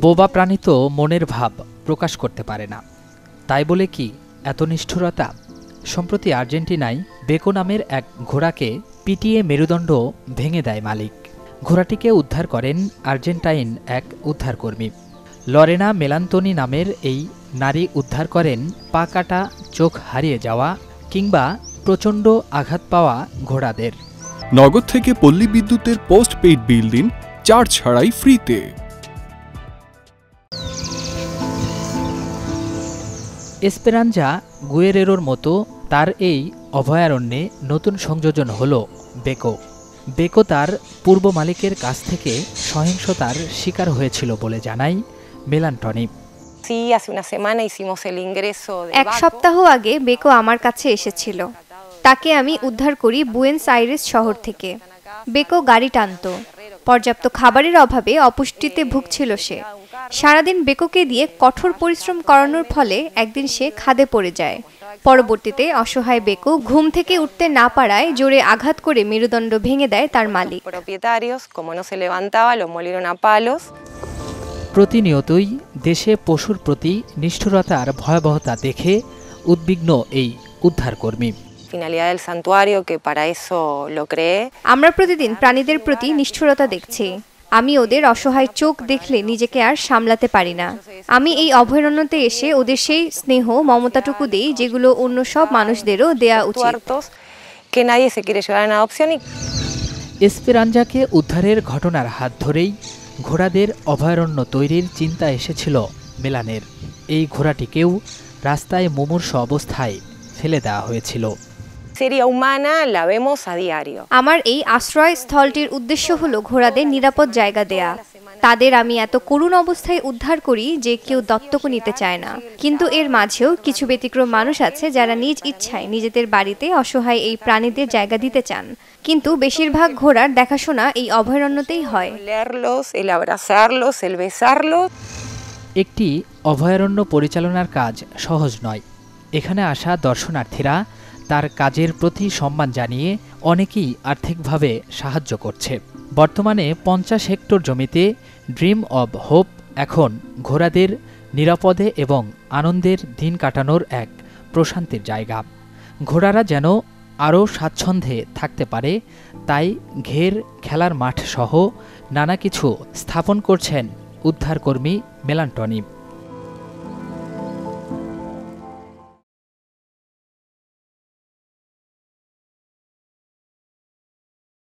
বোবা প্রাণী তো মনের ভাব প্রকাশ করতে পারে না, তাই বলে কি এত নিষ্ঠুরতা? সম্প্রতি আর্জেন্টিনায় বেকো নামের এক ঘোড়াকে পিটিয়ে মেরুদণ্ড ভেঙে দেয় মালিক। ঘোড়াটিকে উদ্ধার করেন আর্জেন্টাইন এক উদ্ধারকর্মী। লরেনা মেলান্তনি নামের এই নারী উদ্ধার করেন পা কাটা, চোখ হারিয়ে যাওয়া কিংবা প্রচণ্ড আঘাত পাওয়া ঘোড়াদের। নগদ থেকে পল্লী বিদ্যুতের পোস্ট পেইড বিল দিন চার্জ ছাড়াই ফ্রিতে। এসপেরানজা গুয়েরেরোর মতো তার এই অভয়ারণ্যে নতুন সংযোজন হল বেকো। বেকো তার পূর্ব মালিকের কাছ থেকে সহিংসতার শিকার হয়েছিল বলে জানায় মেলান্টনি। এক সপ্তাহ আগে বেকো আমার কাছে এসেছিল। তাকে আমি উদ্ধার করি বুয়েন্স আইরেস শহর থেকে। বেকো গাড়ি টানত। পর্যাপ্ত খাবারের অভাবে অপুষ্টিতে ভুগছিল সে। সারাদিন বেকোকে দিয়ে কঠোর পরিশ্রম করানোর ফলে একদিন সে খাদে পড়ে যায়। পরবর্তীতে অসহায় বেকো ঘুম থেকে উঠতে না পারায় জোরে আঘাত করে মেরুদণ্ড ভেঙে দেয় তার মালিক। প্রতিনিয়তই দেশে পশুর প্রতি নিষ্ঠুরতার ভয়াবহতা দেখে উদ্বিগ্ন এই উদ্ধারকর্মী। আমরা প্রতিদিন প্রাণীদের প্রতি নিষ্ঠুরতা দেখছি। আমি ওদের অসহায় চোখ দেখলে নিজেকে আর সামলাতে পারি না। আমি এই অভয়ারণ্যতে এসে ওদের সেই স্নেহ মমতাটুকু দেই যেগুলো অন্য সব মানুষদেরও দেয়া উচিত। এসপেরানজাকে উদ্ধারের ঘটনার হাত ধরেই ঘোড়াদের অভয়ারণ্য তৈরির চিন্তা এসেছিল মেলানের। এই ঘোড়াটিকেও রাস্তায় মুমূর্ষু অবস্থায় ফেলে দেওয়া হয়েছিল। আমার এই আশ্রয়স্থলটির উদ্দেশ্য হলো ঘোড়াদের নিরাপদ জায়গা দেয়া। তাদের আমি এত করুণ অবস্থায় উদ্ধার করি যে কেউ দত্তক নিতে চায় না। কিন্তু এর মাঝেও কিছু ব্যতিক্রম মানুষ আছে যারা নিজ ইচ্ছায় নিজেদের বাড়িতে অসহায় এই প্রাণীদের জায়গা দিতে চান। কিন্তু বেশিরভাগ ঘোড়ার দেখাশোনা এই অভয়ারণ্যতেই হয়। একটি অভয়ারণ্য পরিচালনার কাজ সহজ নয়। এখানে আসা দর্শনার্থীরা তার কাজের প্রতি সম্মান জানিয়ে অনেকেই আর্থিকভাবে সাহায্য করছে। বর্তমানে 50 হেক্টর জমিতে ড্রিম অব হোপ এখন ঘোড়াদের নিরাপদে এবং আনন্দের দিন কাটানোর এক প্রশান্তির জায়গা। ঘোড়ারা যেন আরও স্বাচ্ছন্দ্যে থাকতে পারে, তাই ঘের, খেলার মাঠ সহ নানা কিছু স্থাপন করছেন উদ্ধারকর্মী মেলান্টনি।